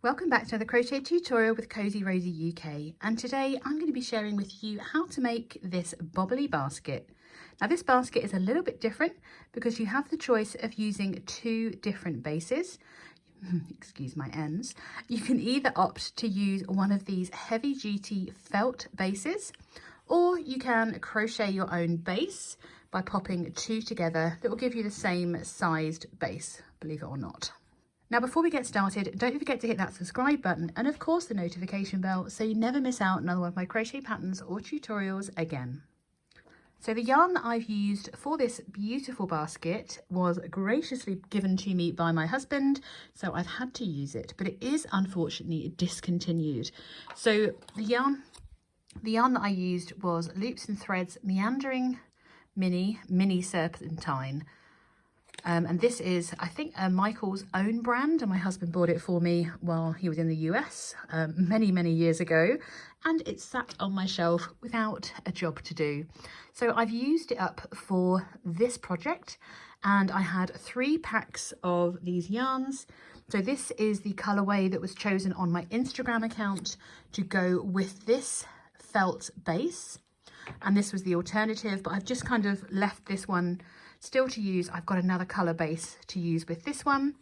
Welcome back to the crochet tutorial with Cozy Rosie UK, and today I'm going to be sharing with you how to make this bobbly basket. Now this basket is a little bit different because you have the choice of using two different bases. Excuse my ends. You can either opt to use one of these heavy duty felt bases, or you can crochet your own base by popping two together that will give you the same sized base, believe it or not. Now before we get started, don't forget to hit that subscribe button and of course the notification bell so you never miss out another one of my crochet patterns or tutorials again. So the yarn that I've used for this beautiful basket was graciously given to me by my husband, so I've had to use it, but it is unfortunately discontinued. So the yarn that I used was Loops and Threads Meandering Mini Serpentine. And this is, I think, Michael's own brand, and my husband bought it for me while he was in the US many years ago, and it sat on my shelf without a job to do. So I've used it up for this project, and I had 3 packs of these yarns. So this is the colorway that was chosen on my Instagram account to go with this felt base, and this was the alternative, but I've just kind of left this one still to use. I've got another color base to use with this one,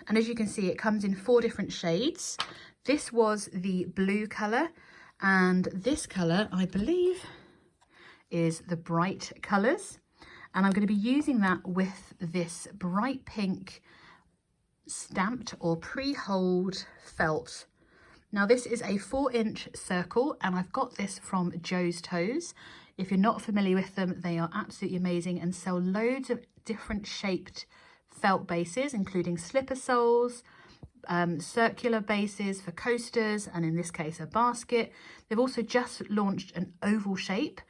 and as you can see it comes in 4 different shades. This was the blue color, and this color I believe is the bright colors, and I'm going to be using that with this bright pink stamped or pre-holed felt. Now this is a 4-inch circle, and I've got this from Joe's Toes. If you're not familiar with them, they are absolutely amazing and sell loads of different shaped felt bases, including slipper soles, circular bases for coasters, and in this case a basket. They've also just launched an oval shape,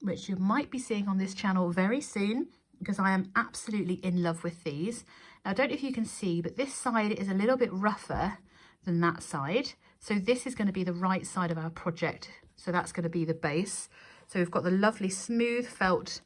which you might be seeing on this channel very soon, because I am absolutely in love with these. Now I don't know if you can see, but this side is a little bit rougher than that side. So this is going to be the right side of our project. So that's going to be the base. So we've got the lovely smooth felt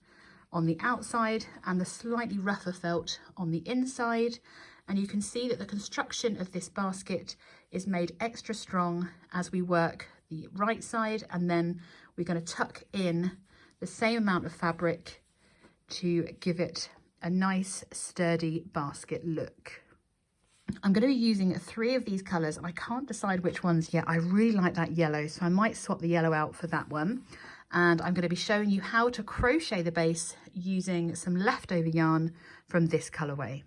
on the outside and the slightly rougher felt on the inside. And you can see that the construction of this basket is made extra strong as we work the right side, and then we're going to tuck in the same amount of fabric to give it a nice sturdy basket look. I'm going to be using 3 of these colours, and I can't decide which ones yet. I really like that yellow, so I might swap the yellow out for that one. And I'm going to be showing you how to crochet the base using some leftover yarn from this colourway.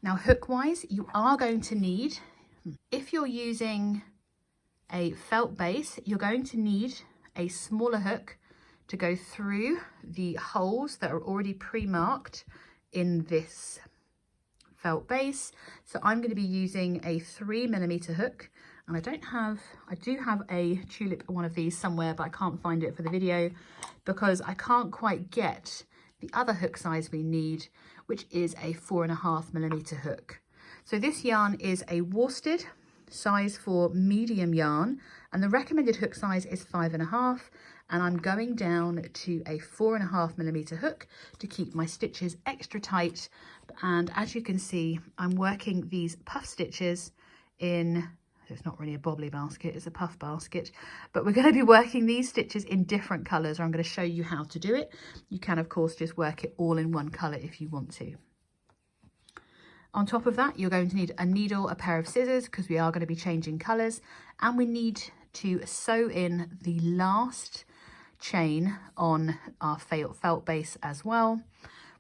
Now hook wise, you are going to need, if you're using a felt base, you're going to need a smaller hook to go through the holes that are already pre-marked in this felt base. So I'm going to be using a 3mm hook, and I do have a tulip one of these somewhere, but I can't find it for the video because I can't quite get the other hook size we need, which is a 4.5mm hook. So this yarn is a worsted size for medium yarn, and the recommended hook size is 5.5, and I'm going down to a 4.5mm hook to keep my stitches extra tight. And as you can see, I'm working these puff stitches in, it's not really a bobbly basket, it's a puff basket, but we're going to be working these stitches in different colours. I'm going to show you how to do it. You can of course just work it all in one colour if you want to. On top of that, you're going to need a needle, a pair of scissors, because we are going to be changing colours, and we need to sew in the last chain on our felt base as well.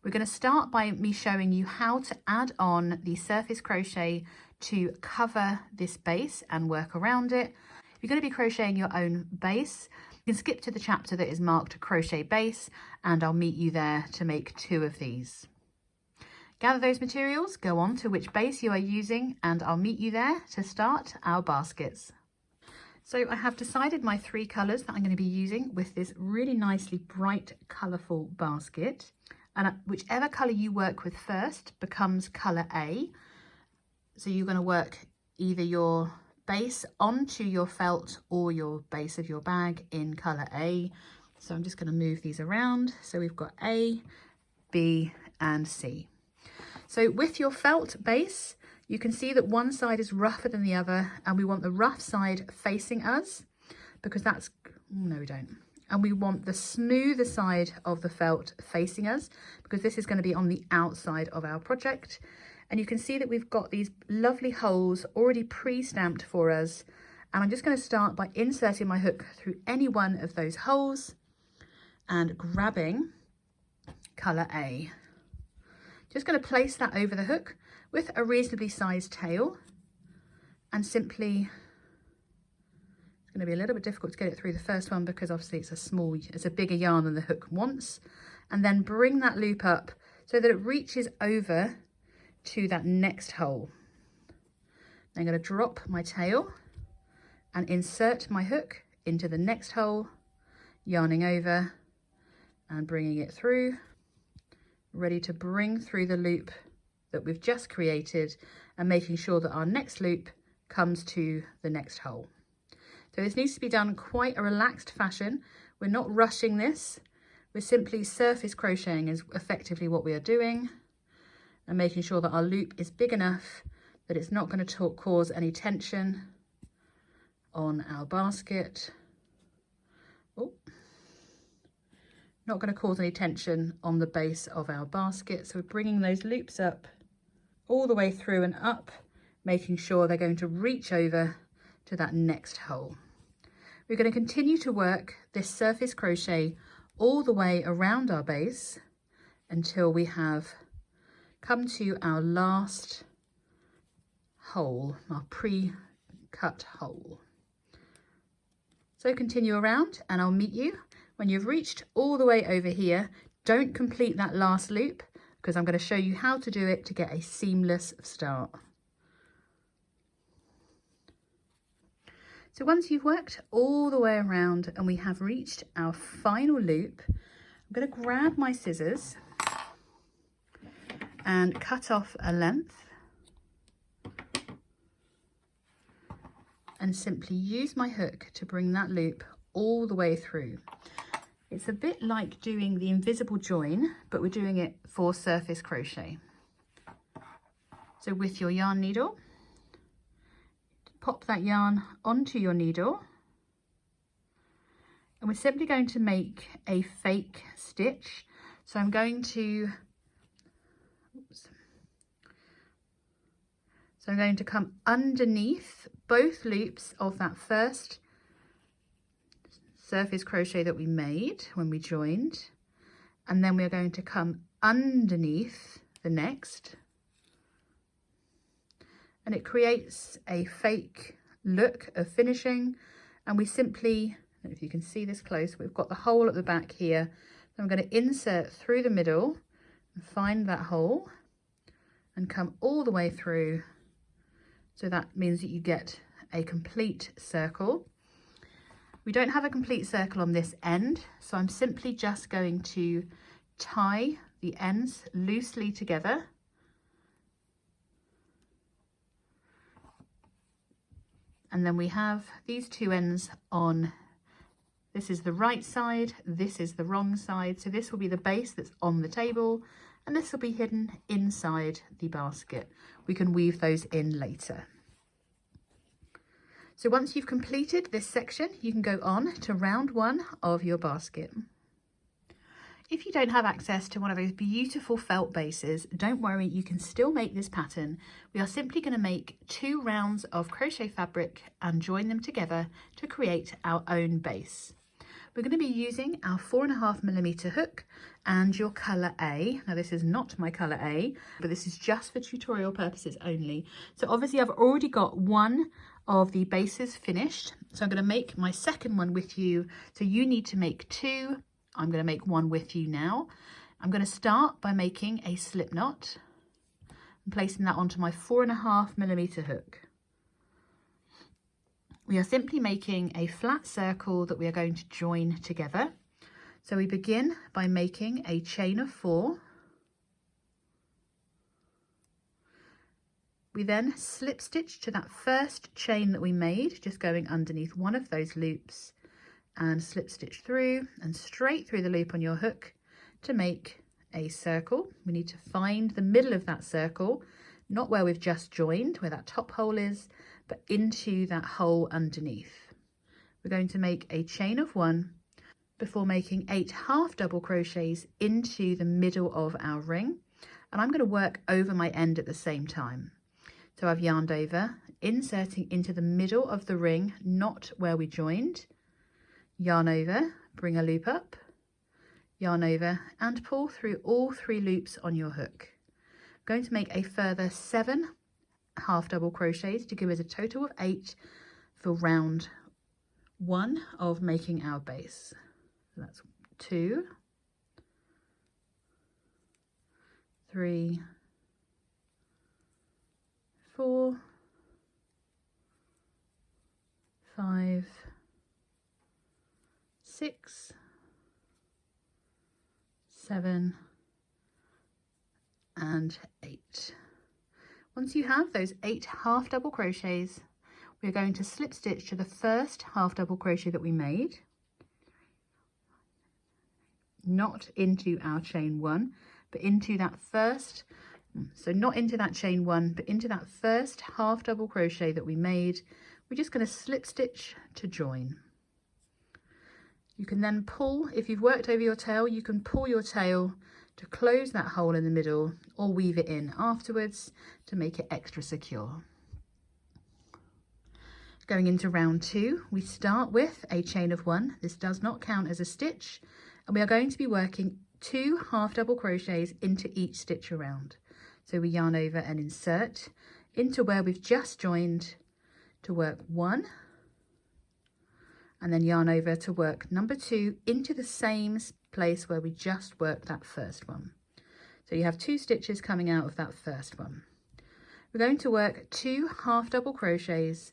We're going to start by me showing you how to add on the surface crochet to cover this base and work around it. If you're going to be crocheting your own base, you can skip to the chapter that is marked crochet base, and I'll meet you there to make 2 of these. Gather those materials, go on to which base you are using, and I'll meet you there to start our baskets. So I have decided my 3 colours that I'm going to be using with this really nicely bright colourful basket, and whichever colour you work with first becomes colour A. So you're going to work either your base onto your felt or your base of your bag in colour A. So I'm just going to move these around. So we've got A, B and C. So with your felt base, You can see that one side is rougher than the other, and we want the rough side facing us because that's, no we don't. And we want the smoother side of the felt facing us because this is going to be on the outside of our project. And you can see that we've got these lovely holes already pre-stamped for us. And I'm just going to start by inserting my hook through any one of those holes and grabbing colour A. Just going to place that over the hook with a reasonably sized tail, and simply, it's going to be a little bit difficult to get it through the first one because obviously it's a bigger yarn than the hook wants, and then bring that loop up so that it reaches over to that next hole. I'm going to drop my tail and insert my hook into the next hole, yarning over and bringing it through, ready to bring through the loop that we've just created and making sure that our next loop comes to the next hole. So this needs to be done quite a relaxed fashion. We're not rushing this. We're simply surface crocheting is effectively what we are doing, and making sure that our loop is big enough that it's not going to cause any tension on our basket. Oh, not going to cause any tension on the base of our basket. So we're bringing those loops up all the way through and up, making sure they're going to reach over to that next hole. We're going to continue to work this surface crochet all the way around our base until we have come to our last hole, our pre-cut hole. So continue around and I'll meet you when you've reached all the way over here. Don't complete that last loop because I'm going to show you how to do it to get a seamless start. So once you've worked all the way around and we have reached our final loop, I'm going to grab my scissors and cut off a length and simply use my hook to bring that loop all the way through. It's a bit like doing the invisible join, but we're doing it for surface crochet. So with your yarn needle, pop that yarn onto your needle, and we're simply going to make a fake stitch. So I'm going to, come underneath both loops of that first surface crochet that we made when we joined, and then we're going to come underneath the next, and it creates a fake look of finishing. And we simply, I don't know if you can see this close, we've got the hole at the back here, so I'm going to insert through the middle and find that hole and come all the way through. So that means that you get a complete circle. We don't have a complete circle on this end, so I'm simply just going to tie the ends loosely together. And then we have these two ends on, this is the right side, this is the wrong side. So this will be the base that's on the table, and this will be hidden inside the basket. We can weave those in later. So once you've completed this section, you can go on to round one of your basket. If you don't have access to one of those beautiful felt bases, don't worry, you can still make this pattern. We are simply going to make 2 rounds of crochet fabric and join them together to create our own base. We're going to be using our 4.5mm hook and your colour A. Now this is not my colour A, but this is just for tutorial purposes only. So obviously I've already got one of the bases finished, so I'm going to make my second one with you. So you need to make 2. I'm going to make one with you now. I'm going to start by making a slip knot and placing that onto my 4.5mm hook. We are simply making a flat circle that we are going to join together. So we begin by making a chain of 4. We then slip stitch to that first chain that we made, just going underneath one of those loops, and slip stitch through and straight through the loop on your hook to make a circle. We need to find the middle of that circle, not where we've just joined, where that top hole is, but into that hole underneath. We're going to make a chain of 1 before making 8 half double crochets into the middle of our ring, and I'm going to work over my end at the same time. So I've yarned over, inserting into the middle of the ring, not where we joined, yarn over, bring a loop up, yarn over and pull through all 3 loops on your hook. I'm going to make a further 7 half double crochets to give us a total of 8 for round 1 of making our base. So that's 2, 3, 4, 5, 6, 7 and 8. Once you have those 8 half double crochets, we're going to slip stitch to the first half double crochet that we made, not into our chain 1, but into that first, so not into that chain 1, but into that first half double crochet that we made. We're just going to slip stitch to join. You can then pull, if you've worked over your tail, you can pull your tail to close that hole in the middle or weave it in afterwards to make it extra secure. Going into round 2, we start with a chain of 1. This does not count as a stitch, and we are going to be working 2 half double crochets into each stitch around. So we yarn over and insert into where we've just joined to work 1, and then yarn over to work number 2 into the same place where we just worked that first one. So you have 2 stitches coming out of that first one. We're going to work 2 half double crochets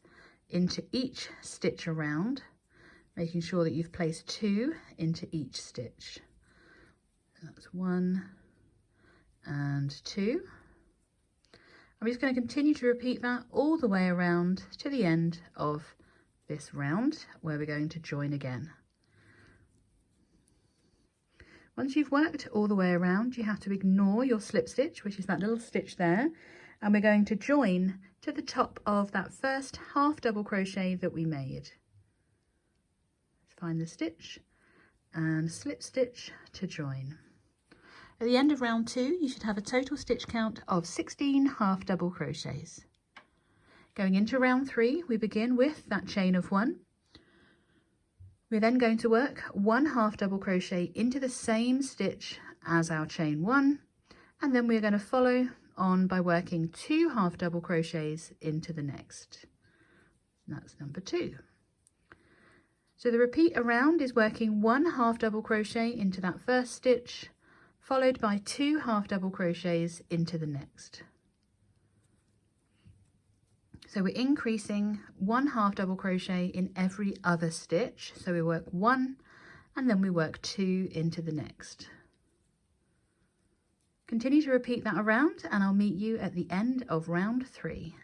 into each stitch around, making sure that you've placed 2 into each stitch. So that's 1 and 2. I'm just going to continue to repeat that all the way around to the end of this round, where we're going to join again. Once you've worked all the way around, you have to ignore your slip stitch, which is that little stitch there, and we're going to join to the top of that first half double crochet that we made. Let's find the stitch and slip stitch to join. At the end of round 2, you should have a total stitch count of 16 half double crochets. Going into round 3, we begin with that chain of 1. We're then going to work 1 half double crochet into the same stitch as our chain 1, and then we're going to follow on by working 2 half double crochets into the next. That's number 2. So the repeat around is working 1 half double crochet into that first stitch, followed by 2 half double crochets into the next. So we're increasing 1 half double crochet in every other stitch. So we work 1 and then we work 2 into the next. Continue to repeat that around and I'll meet you at the end of round 3.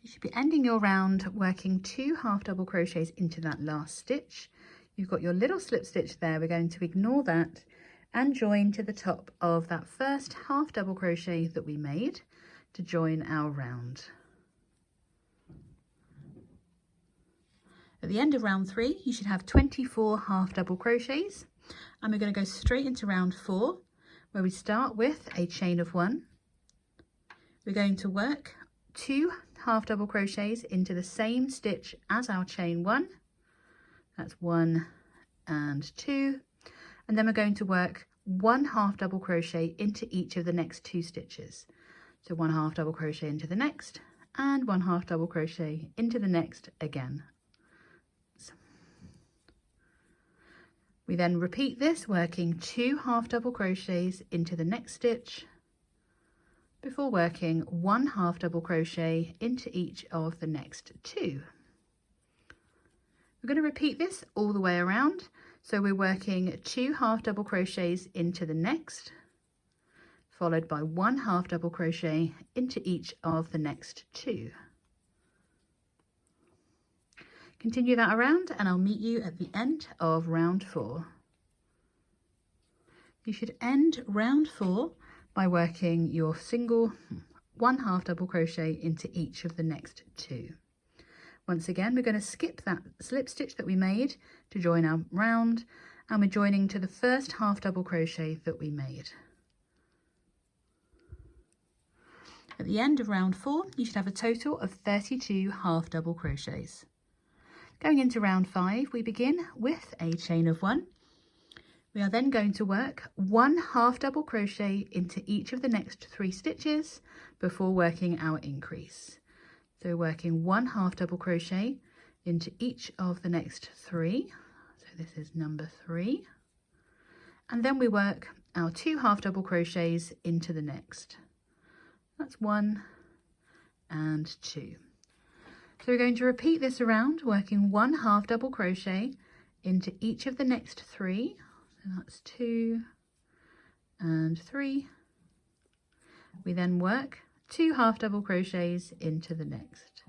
You should be ending your round working 2 half double crochets into that last stitch. You've got your little slip stitch there. We're going to ignore that and join to the top of that first half double crochet that we made to join our round. At the end of round 3, you should have 24 half double crochets, and we're going to go straight into round 4, where we start with a chain of 1. We're going to work 2 half double crochets into the same stitch as our chain 1. That's 1 and 2, and then we're going to work 1 half double crochet into each of the next 2 stitches. So 1 half double crochet into the next, and 1 half double crochet into the next again. We then repeat this, working 2 half double crochets into the next stitch before working 1 half double crochet into each of the next 2. We're going to repeat this all the way around. So we're working 2 half double crochets into the next, followed by 1 half double crochet into each of the next 2. Continue that around and I'll meet you at the end of round 4. You should end round 4 by working your single 1 half double crochet into each of the next 2. Once again, we're going to skip that slip stitch that we made to join our round, and we're joining to the first half double crochet that we made. At the end of round 4, you should have a total of 32 half double crochets. Going into round 5, we begin with a chain of 1. We are then going to work 1 half double crochet into each of the next 3 stitches before working our increase. So we're working 1 half double crochet into each of the next 3. So this is number 3. And then we work our 2 half double crochets into the next. That's 1 and 2. So we're going to repeat this around, working 1 half double crochet into each of the next 3. So that's 2 and 3. We then work 2 half double crochets into the next.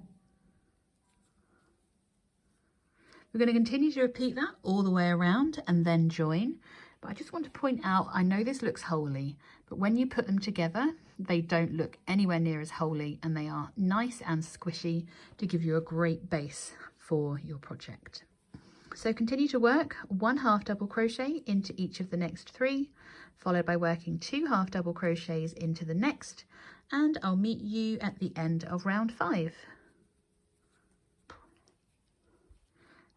We're going to continue to repeat that all the way around and then join. But I just want to point out, I know this looks holy, but when you put them together, they don't look anywhere near as holy, and they are nice and squishy to give you a great base for your project. So continue to work 1 half double crochet into each of the next 3, followed by working 2 half double crochets into the next, and I'll meet you at the end of round 5.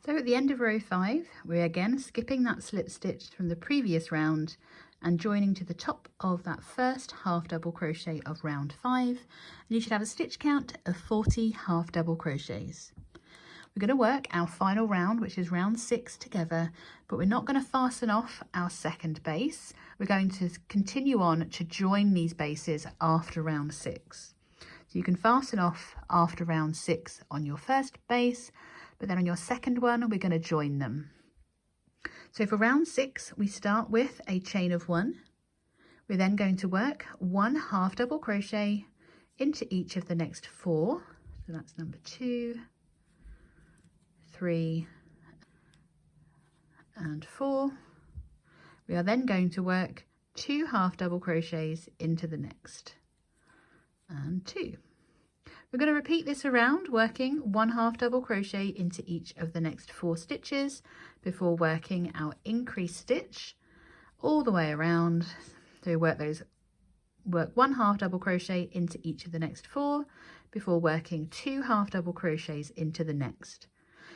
So at the end of row 5, we're again skipping that slip stitch from the previous round and joining to the top of that first half double crochet of round 5, and you should have a stitch count of 40 half double crochets. We're going to work our final round, which is round 6, together, but we're not going to fasten off our second base. We're going to continue on to join these bases after round 6. So you can fasten off after round 6 on your first base, but then on your second one, we're going to join them. So for round 6, we start with a chain of 1. We're then going to work 1 half double crochet into each of the next 4. So that's number 2, 3, and 4. We are then going to work 2 half double crochets into the next, and 2. We're going to repeat this around, working 1 half double crochet into each of the next 4 stitches before working our increase stitch all the way around. So work 1 half double crochet into each of the next 4 before working 2 half double crochets into the next.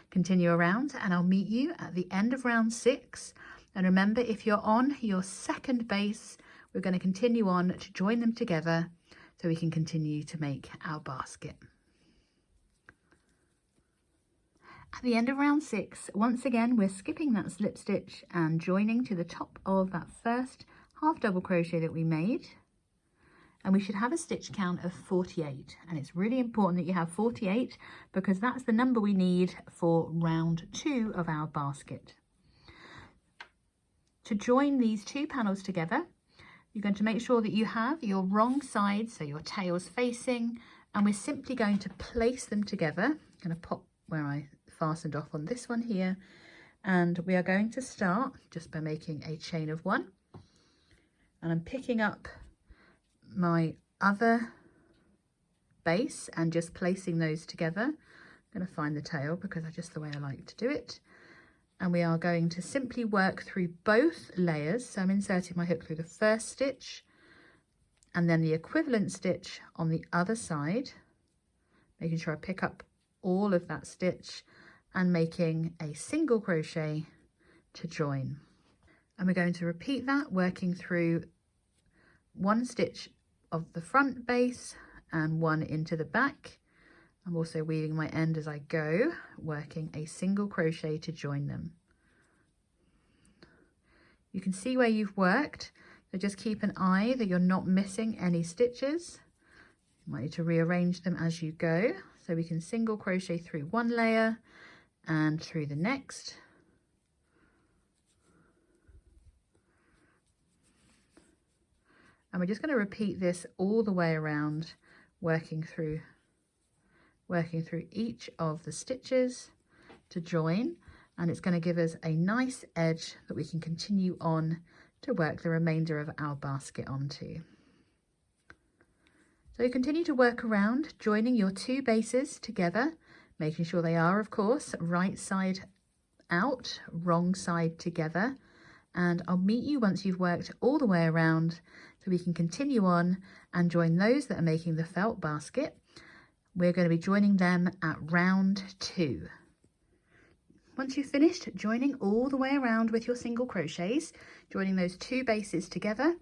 Continue around and I'll meet you at the end of round 6. And remember, if you're on your second base, we're going to continue on to join them together so we can continue to make our basket. At the end of round 6, once again, we're skipping that slip stitch and joining to the top of that first half double crochet that we made. And we should have a stitch count of 48. And it's really important that you have 48 because that's the number we need for round 2 of our basket. To join these 2 panels together, you're going to make sure that you have your wrong side, so your tail's facing, and we're simply going to place them together. I'm going to pop where I fastened off on this one here, and we are going to start just by making a chain of 1, and I'm picking up my other base and just placing those together. I'm going to find the tail because that's just the way I like to do it. And we are going to simply work through both layers. So I'm inserting my hook through the first stitch and then the equivalent stitch on the other side, making sure I pick up all of that stitch and making a single crochet to join. And we're going to repeat that, working through 1 stitch of the front base and 1 into the back. I'm also weaving my end as I go, working a single crochet to join them. You can see where you've worked, so just keep an eye that you're not missing any stitches. You might need to rearrange them as you go, so we can single crochet through 1 layer and through the next. And we're just going to repeat this all the way around, working through each of the stitches to join, and it's going to give us a nice edge that we can continue on to work the remainder of our basket onto. So continue to work around, joining your two bases together, making sure they are, of course, right side out, wrong side together. And I'll meet you once you've worked all the way around so we can continue on and join those that are making the felt basket. We're going to be joining them at round 2. Once you've finished joining all the way around with your single crochets, joining those two bases together,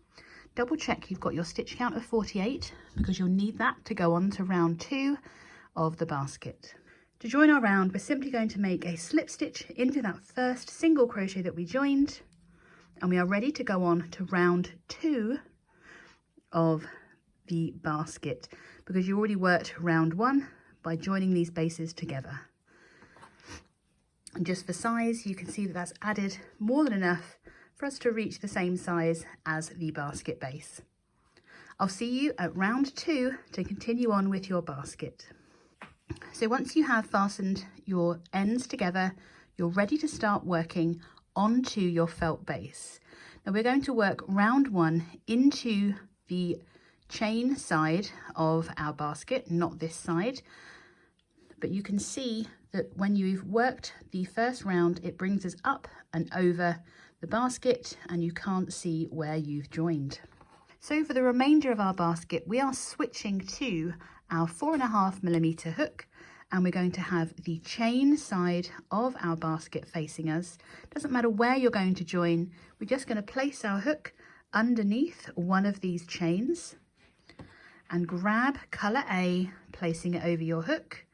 double check you've got your stitch count of 48 because you'll need that to go on to round 2 of the basket. To join our round, we're simply going to make a slip stitch into that first single crochet that we joined, and we are ready to go on to round 2 of the basket because you already worked round 1 by joining these bases together. And just for size, you can see that that's added more than enough for us to reach the same size as the basket base. I'll see you at round 2 to continue on with your basket. So once you have fastened your ends together, you're ready to start working onto your felt base. Now we're going to work round 1 into the chain side of our basket, not this side, but you can see that when you've worked the first round, it brings us up and over the basket and you can't see where you've joined. So for the remainder of our basket, we are switching to our 4.5mm hook, and we're going to have the chain side of our basket facing us. Doesn't matter where you're going to join, we're just going to place our hook underneath one of these chains and grab colour A, placing it over your hook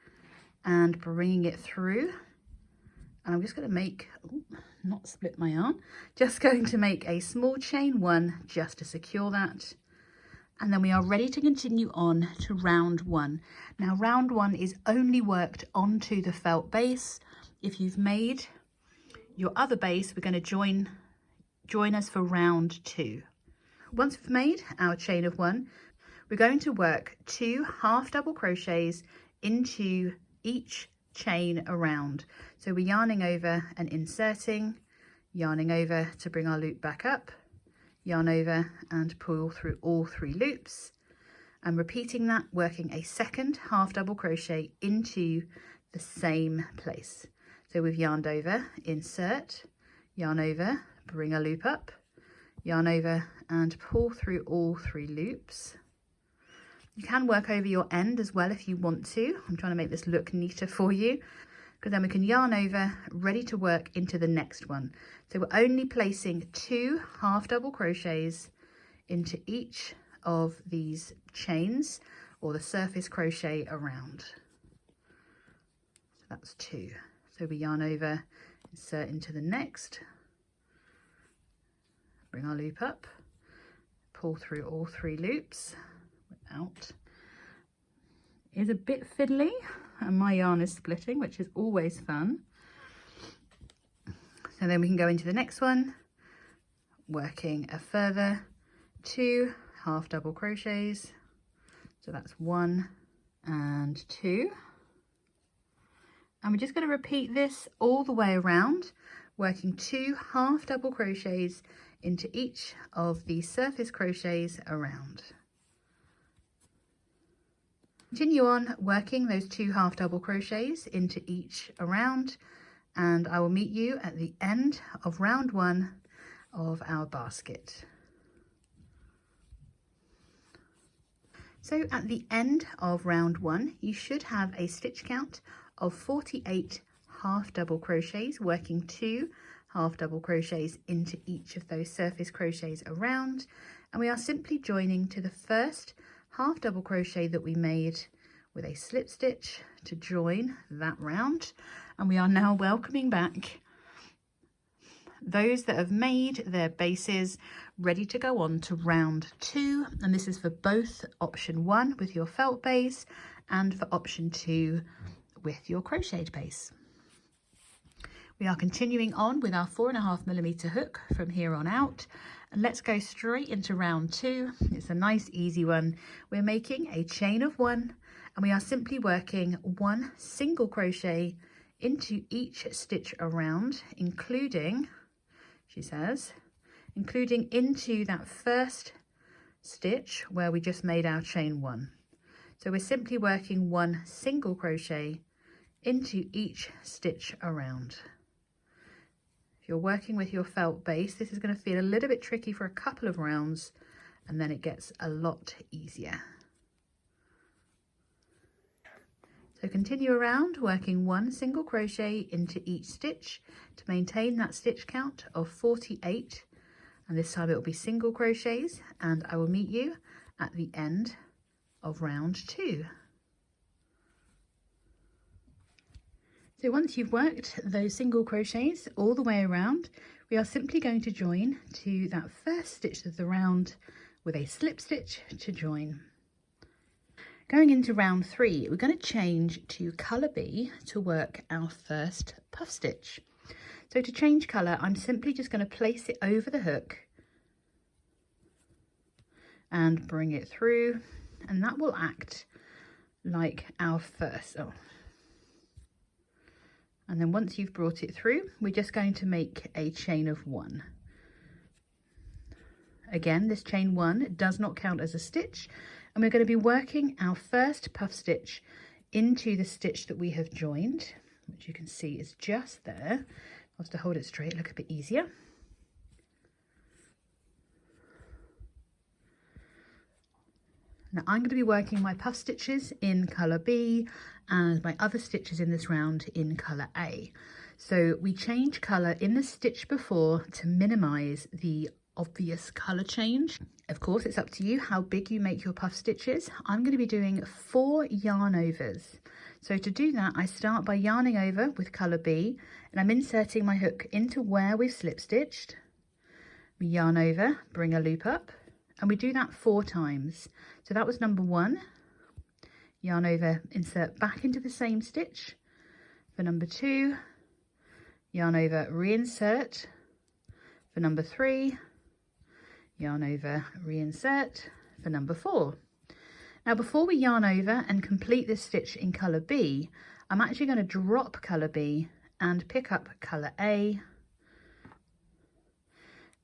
and bringing it through. And I'm just going to make, not split my yarn, just going to make a small chain 1 just to secure that. And then we are ready to continue on to round 1. Now round 1 is only worked onto the felt base. If you've made your other base, we're going to join us for round 2. Once we've made our chain of 1, we're going to work 2 half double crochets into each chain around. So we're yarning over and inserting, yarning over to bring our loop back up, yarn over and pull through all 3 loops, and repeating that, working a second half double crochet into the same place. So we've yarned over, insert, yarn over, bring a loop up, yarn over and pull through all 3 loops. You can work over your end as well if you want to. I'm trying to make this look neater for you, because then we can yarn over, ready to work into the next one. So we're only placing 2 half double crochets into each of these chains or the surface crochet around. So that's 2. So we yarn over, insert into the next, bring our loop up, pull through all 3 loops. Out is a bit fiddly and my yarn is splitting, which is always fun. So then we can go into the next one, working a further 2 half double crochets. So that's 1 and 2, and we're just going to repeat this all the way around, working 2 half double crochets into each of the surface crochets around. Continue on working those 2 half double crochets into each around, and I will meet you at the end of round 1 of our basket. So at the end of round 1, you should have a stitch count of 48 half double crochets, working 2 half double crochets into each of those surface crochets around, and we are simply joining to the first half double crochet that we made with a slip stitch to join that round. And we are now welcoming back those that have made their bases ready to go on to round 2, and this is for both option 1 with your felt base and for option 2 with your crocheted base. We are continuing on with our 4.5mm hook from here on out, and let's go straight into round 2. It's a nice easy one. We're making a chain of 1, and we are simply working 1 single crochet into each stitch around, including, she says, including into that first stitch where we just made our chain 1. So we're simply working one single crochet into each stitch around. If you're working with your felt base, this is going to feel a little bit tricky for a couple of rounds, and then it gets a lot easier. So continue around working one single crochet into each stitch to maintain that stitch count of 48, and this time it will be single crochets, and I will meet you at the end of round 2. So once you've worked those single crochets all the way around, we are simply going to join to that first stitch of the round with a slip stitch to join. Going into round 3, we're going to change to colour B to work our first puff stitch. So to change colour, I'm simply just going to place it over the hook and bring it through, and that will act like our first. And then once you've brought it through, we're just going to make a chain of 1. Again, this chain 1 does not count as a stitch, and we're going to be working our first puff stitch into the stitch that we have joined, which you can see is just there. I'll have to hold it straight, look a bit easier. Now I'm going to be working my puff stitches in colour B and my other stitches in this round in colour A. So we change colour in the stitch before to minimise the obvious colour change. Of course, it's up to you how big you make your puff stitches. I'm going to be doing 4 yarn overs. So to do that, I start by yarning over with colour B, and I'm inserting my hook into where we've slip stitched. We yarn over, bring a loop up, and we do that 4 times. So that was number 1. Yarn over, insert back into the same stitch. For number 2, yarn over, reinsert. For number 3, yarn over, reinsert. For number 4. Now before we yarn over and complete this stitch in colour B, I'm actually going to drop colour B and pick up colour A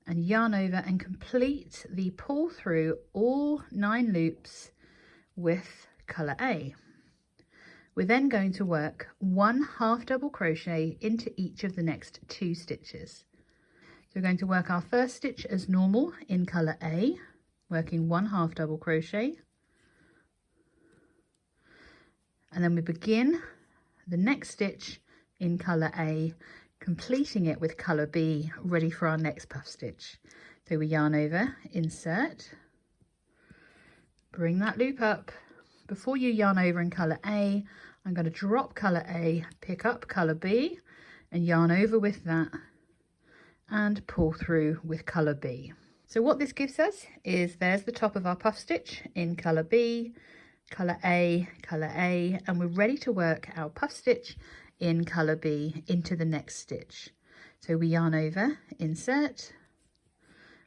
and yarn over and complete the pull through all 9 loops with colour A. We're then going to work 1 half double crochet into each of the next 2 stitches. So we're going to work our first stitch as normal in colour A, working 1 half double crochet, and then we begin the next stitch in colour A, completing it with colour B, ready for our next puff stitch. So we yarn over, insert, bring that loop up. Before you yarn over in colour A, I'm going to drop colour A, pick up colour B and yarn over with that and pull through with colour B. So what this gives us is there's the top of our puff stitch in colour B, colour A, and we're ready to work our puff stitch in colour B into the next stitch. So we yarn over, insert,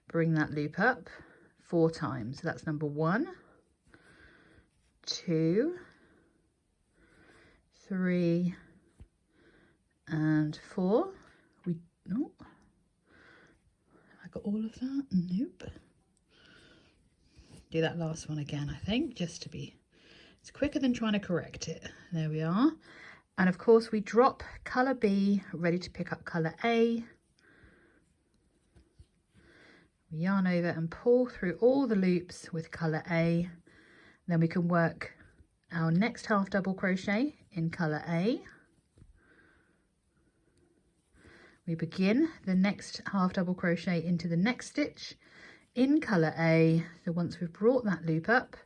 bring that loop up 4 times. So that's number 1, 2, 3 and 4. I got all of that. Nope. Do that last one again, I think, just to be, it's quicker than trying to correct it. There we are. And of course we drop colour B, ready to pick up colour A. We yarn over and pull through all the loops with colour A. Then we can work our next half double crochet in colour A. We begin the next half double crochet into the next stitch in colour A. So once we've brought that loop up,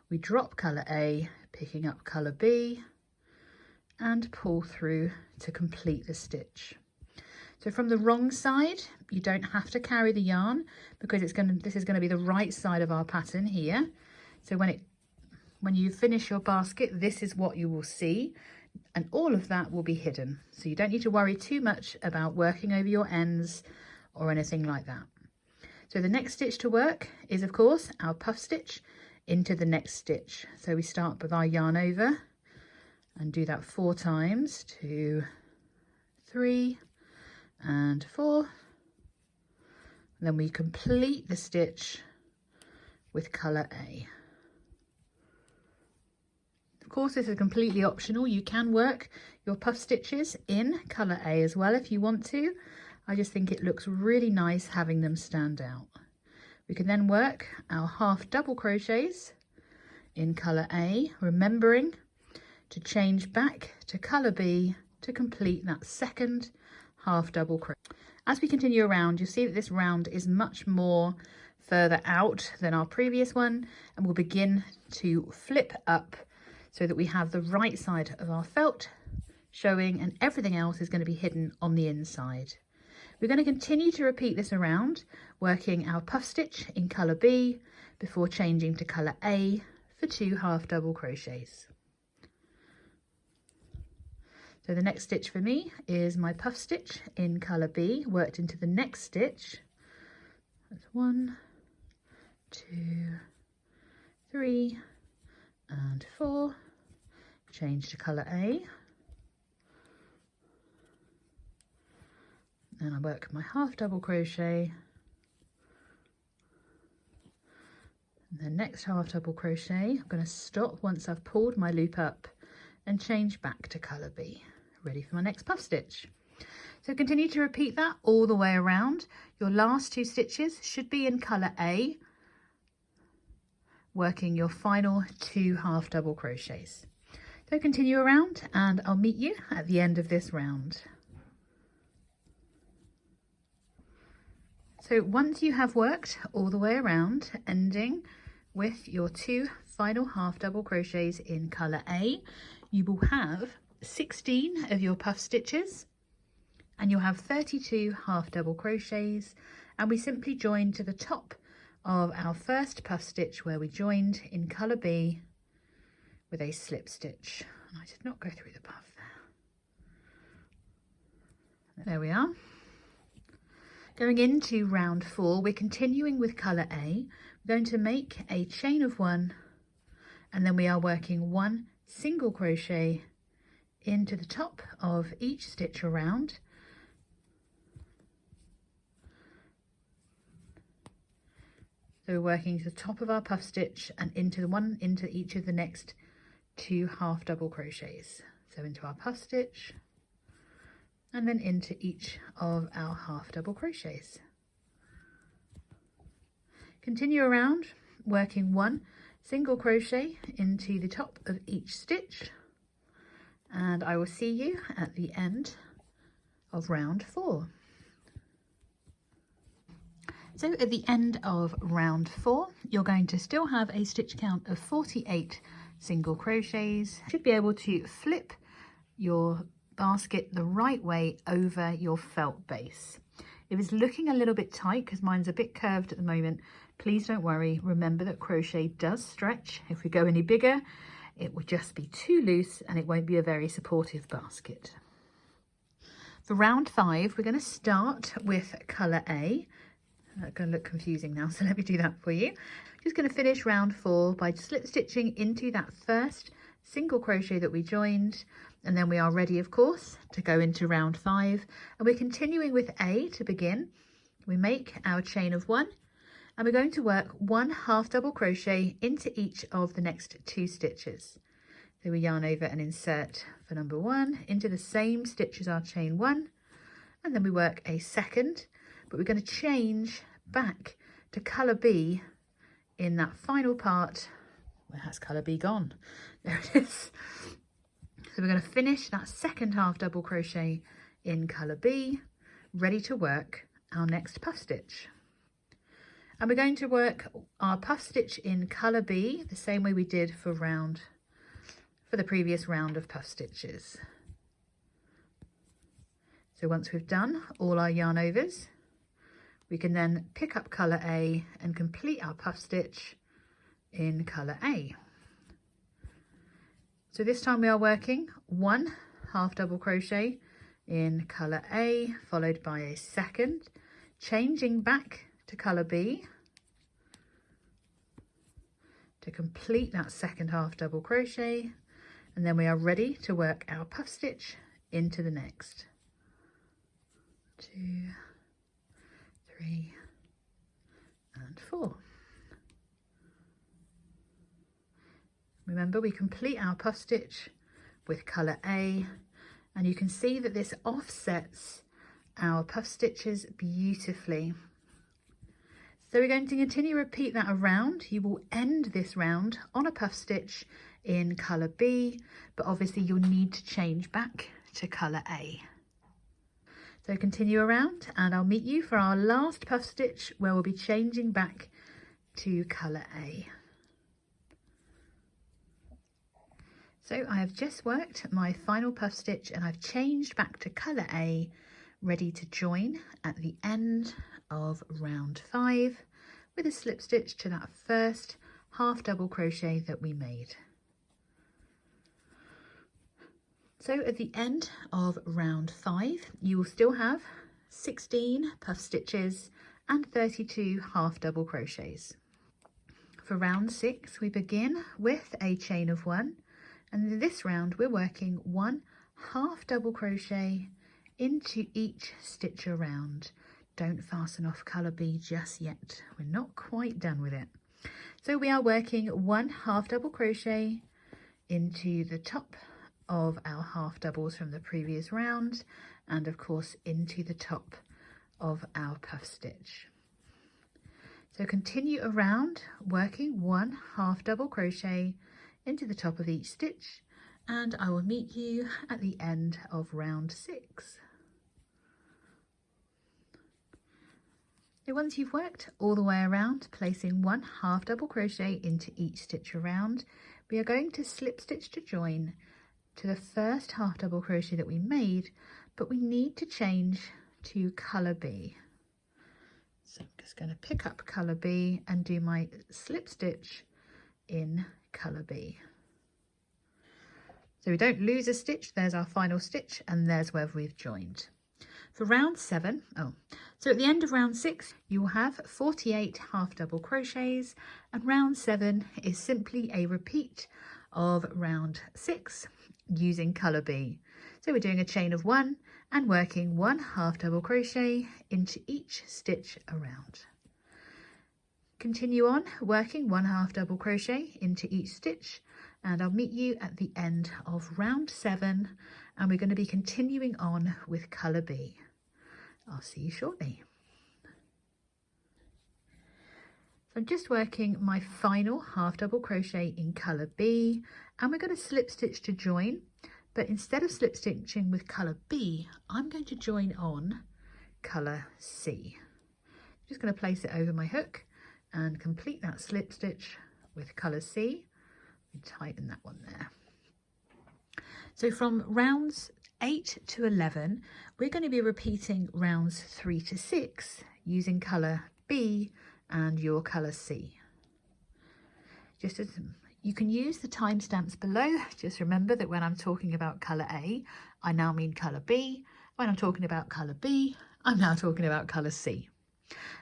we drop colour A, picking up colour B and pull through to complete the stitch. So from the wrong side, you don't have to carry the yarn because this is going to be the right side of our pattern here. So when you finish your basket, this is what you will see, and all of that will be hidden. So you don't need to worry too much about working over your ends or anything like that. So the next stitch to work is, of course, our puff stitch into the next stitch. So we start with our yarn over and do that 4 times, 2, 3 and 4. And then we complete the stitch with colour A. course, this is completely optional. You can work your puff stitches in colour A as well if you want to. I just think it looks really nice having them stand out. We can then work our half double crochets in colour A, remembering to change back to colour B to complete that second half double crochet. As we continue around, you'll see that this round is much more further out than our previous one, and we'll begin to flip up so that we have the right side of our felt showing and everything else is going to be hidden on the inside. We're going to continue to repeat this around, working our puff stitch in colour B before changing to colour A for 2 half double crochets. So the next stitch for me is my puff stitch in colour B, worked into the next stitch. That's 1, 2, 3 and 4. Change to colour A. Then I work my half double crochet. And the next half double crochet, I'm going to stop once I've pulled my loop up and change back to colour B. Ready for my next puff stitch. So continue to repeat that all the way around. Your last 2 stitches should be in colour A, working your final 2 half double crochets. So continue around and I'll meet you at the end of this round. So once you have worked all the way around, ending with your 2 final half double crochets in colour A, you will have 16 of your puff stitches and you'll have 32 half double crochets, and we simply join to the top of our first puff stitch where we joined in colour B with a slip stitch. And I did not go through the puff there. There we are. Going into round 4, we're continuing with colour A. We're going to make a chain of 1 and then we are working 1 single crochet into the top of each stitch around. So we're working to the top of our puff stitch and into each of the next 2 half double crochets. So into our puff stitch and then into each of our half double crochets. Continue around working 1 single crochet into the top of each stitch, and I will see you at the end of round 4. So at the end of round 4, you're going to still have a stitch count of 48 single crochets. You should be able to flip your basket the right way over your felt base. If it's looking a little bit tight, because mine's a bit curved at the moment, please don't worry. Remember that crochet does stretch. If we go any bigger, it will just be too loose and it won't be a very supportive basket. For round 5, we're going to start with colour A. That's going to look confusing now, so let me do that for you. Just going to finish round 4 by slip stitching into that first single crochet that we joined, and then we are ready, of course, to go into round 5, and we're continuing with A to begin. We make our chain of 1 and we're going to work 1 half double crochet into each of the next 2 stitches. So we yarn over and insert for number 1 into the same stitch as our chain 1, and then we work a second, but we're going to change back to colour B in that final part. Where has colour B gone? There it is. So we're going to finish that second half double crochet in colour B, ready to work our next puff stitch. And we're going to work our puff stitch in colour B the same way we did for the previous round of puff stitches. So once we've done all our yarn overs, we can then pick up colour A and complete our puff stitch in colour A. So this time we are working 1 half double crochet in colour A, followed by a second, changing back to colour B to complete that second half double crochet, and then we are ready to work our puff stitch into the next. 2, 3 and 4. Remember, we complete our puff stitch with colour A, and you can see that this offsets our puff stitches beautifully. So we're going to continue to repeat that around. You will end this round on a puff stitch in colour B, but obviously you'll need to change back to colour A. So continue around and I'll meet you for our last puff stitch where we'll be changing back to colour A. So I have just worked my final puff stitch and I've changed back to colour A, ready to join at the end of round 5 with a slip stitch to that first half double crochet that we made. So at the end of round 5 you will still have 16 puff stitches and 32 half double crochets. For round 6 we begin with a chain of 1, and in this round we're working 1 half double crochet into each stitch around. Don't fasten off colour B just yet, we're not quite done with it. So we are working 1 half double crochet into the top of our half doubles from the previous round, and of course into the top of our puff stitch. So continue around working 1 half double crochet into the top of each stitch, and I will meet you at the end of round 6. So once you've worked all the way around, placing 1 half double crochet into each stitch around, we are going to slip stitch to join to the first half double crochet that we made, but we need to change to colour B. So I'm just going to pick up colour B and do my slip stitch in colour B. So we don't lose a stitch, there's our final stitch, and there's where we've joined. For round 7, so at the end of round 6 you will have 48 half double crochets, and round 7 is simply a repeat of round 6 using colour B. So we're doing a chain of 1 and working 1 half double crochet into each stitch around. Continue on working 1 half double crochet into each stitch, and I'll meet you at the end of round 7, and we're going to be continuing on with colour B. I'll see you shortly. So I'm just working my final half double crochet in colour B, and we're going to slip stitch to join, but instead of slip stitching with colour B, I'm going to join on colour C. I'm just going to place it over my hook and complete that slip stitch with colour C and tighten that one there. So from rounds 8 to 11 we're going to be repeating rounds 3 to 6 using colour B and your colour C. Just as you can use the timestamps below, just remember that when I'm talking about colour A I now mean colour B, when I'm talking about colour B I'm now talking about colour C.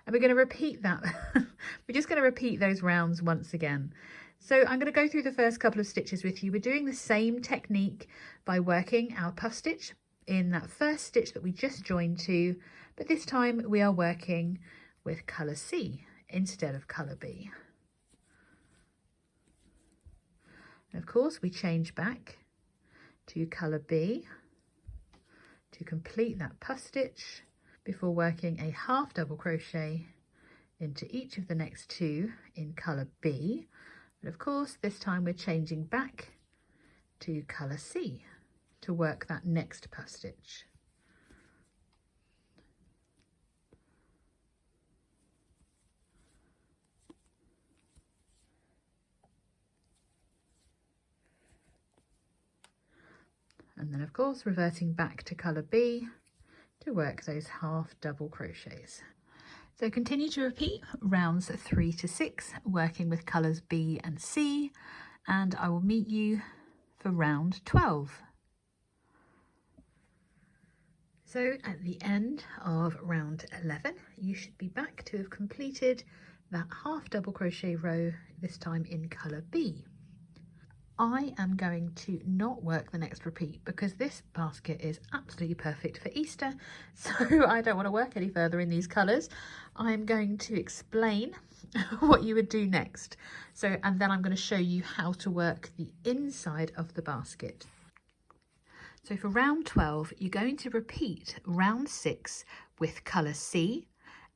And we're going to repeat that. We're just going to repeat those rounds once again. So I'm going to go through the first couple of stitches with you. We're doing the same technique by working our puff stitch in that first stitch that we just joined to, but this time we are working with colour C instead of colour B. And of course we change back to colour B to complete that puff stitch before working a half double crochet into each of the next 2 in colour B. But of course this time we're changing back to colour C to work that next puff stitch. And then of course reverting back to colour B to work those half double crochets. So continue to repeat rounds 3 to 6 working with colours B and C, and I will meet you for round 12. So at the end of round 11 you should be back to have completed that half double crochet row, this time in colour B. I am going to not work the next repeat because this basket is absolutely perfect for Easter, so I don't want to work any further in these colours. I'm going to explain what you would do next. And then I'm going to show you how to work the inside of the basket. So for round 12, you're going to repeat round 6 with colour C,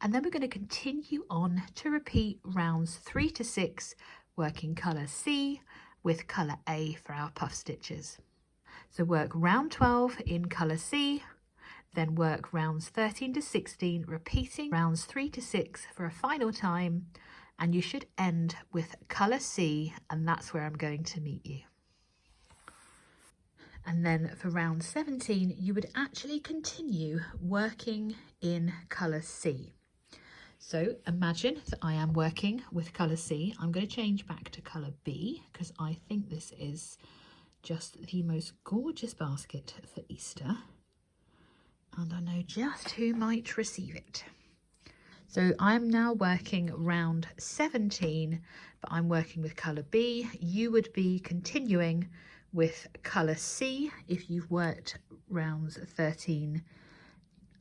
and then we're going to continue on to repeat rounds 3 to 6 working colour C with colour A for our puff stitches. So work round 12 in colour C, then work rounds 13 to 16, repeating rounds 3 to 6 for a final time, and you should end with colour C, and that's where I'm going to meet you. And then for round 17, you would actually continue working in colour C. So imagine that I am working with colour C. I'm going to change back to colour B because I think this is just the most gorgeous basket for Easter. And I know just who might receive it. So I'm now working round 17, but I'm working with colour B. You would be continuing with colour C if you've worked rounds 13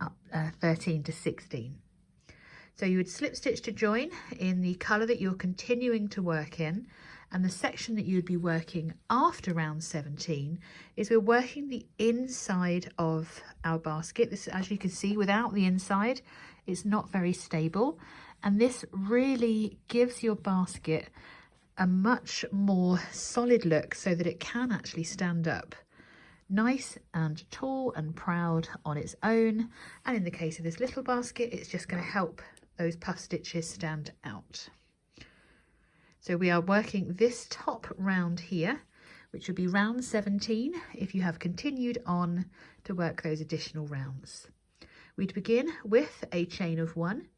to 16. So you would slip stitch to join in the colour that you're continuing to work in, and the section that you would be working after round 17 is we're working the inside of our basket. This, as you can see, without the inside, it's not very stable, and this really gives your basket a much more solid look so that it can actually stand up nice and tall and proud on its own. And in the case of this little basket, it's just going to help those puff stitches stand out. So we are working this top round here, which will be round 17 if you have continued on to work those additional rounds. We'd begin with a chain of 1.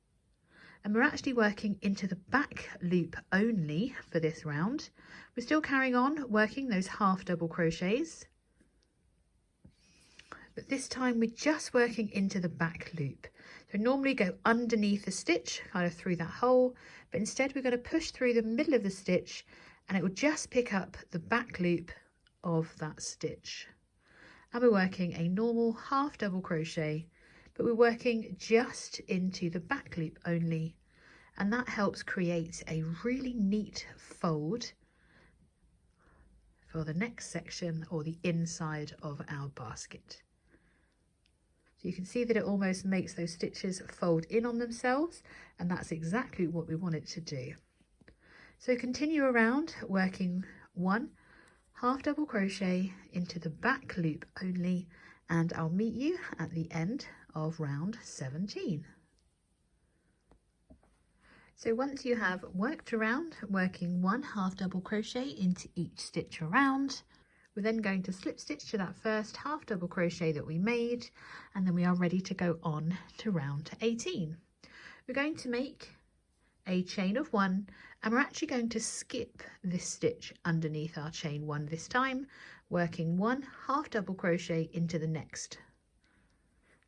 And we're actually working into the back loop only for this round. We're still carrying on working those half double crochets, but this time we're just working into the back loop. So normally go underneath the stitch, kind of through that hole, but instead we're going to push through the middle of the stitch, and it will just pick up the back loop of that stitch. And we're working a normal half double crochet, but we're working just into the back loop only, and that helps create a really neat fold for the next section or the inside of our basket. So you can see that it almost makes those stitches fold in on themselves, and that's exactly what we want it to do. So continue around working 1 half double crochet into the back loop only, and I'll meet you at the end of round 17. So once you have worked around, working 1 half double crochet into each stitch around, we're then going to slip stitch to that first half double crochet that we made, and then we are ready to go on to round 18. We're going to make a chain of 1, and we're actually going to skip this stitch underneath our chain 1 this time, working 1 half double crochet into the next.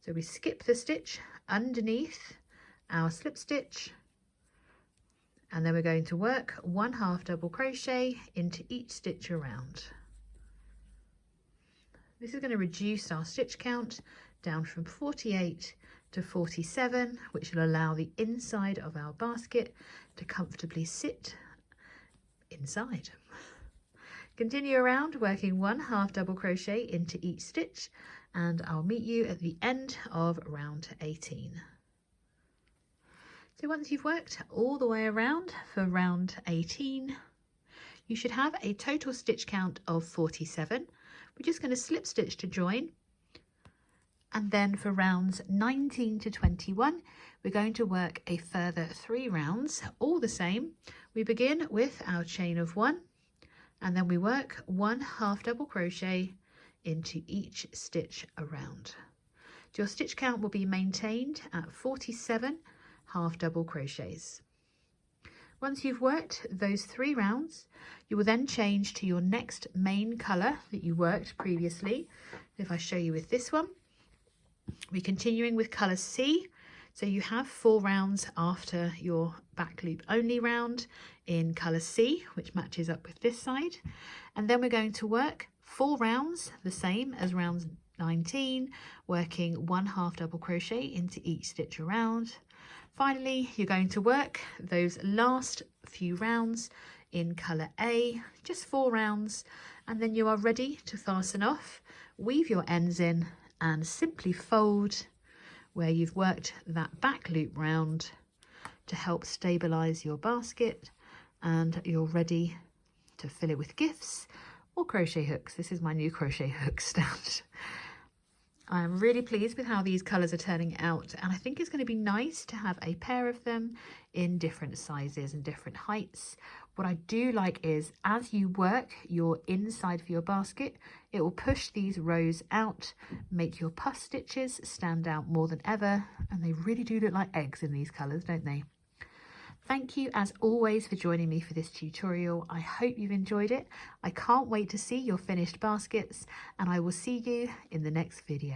So we skip the stitch underneath our slip stitch, and then we're going to work 1 half double crochet into each stitch around. This is going to reduce our stitch count down from 48 to 47, which will allow the inside of our basket to comfortably sit inside. Continue around working 1 half double crochet into each stitch, and I'll meet you at the end of round 18. So once you've worked all the way around for round 18, you should have a total stitch count of 47. We're just going to slip stitch to join, and then for rounds 19 to 21 we're going to work a further 3 rounds, all the same. We begin with our chain of 1, and then we work 1 half double crochet into each stitch around. Your stitch count will be maintained at 47 half double crochets. Once you've worked those 3 rounds, you will then change to your next main colour that you worked previously. If I show you with this one, we're continuing with colour C. So you have 4 rounds after your back loop only round in colour C, which matches up with this side. And then we're going to work 4 rounds, the same as round 19, working 1/2 double crochet into each stitch around. Finally, you're going to work those last few rounds in colour A, just 4 rounds, and then you are ready to fasten off. Weave your ends in and simply fold where you've worked that back loop round to help stabilize your basket, and you're ready to fill it with gifts or crochet hooks. This is my new crochet hook stand. I'm really pleased with how these colours are turning out, and I think it's going to be nice to have a pair of them in different sizes and different heights. What I do like is as you work your inside of your basket, it will push these rows out, make your puff stitches stand out more than ever, and they really do look like eggs in these colours, don't they? Thank you as always for joining me for this tutorial. I hope you've enjoyed it. I can't wait to see your finished baskets, and I will see you in the next video.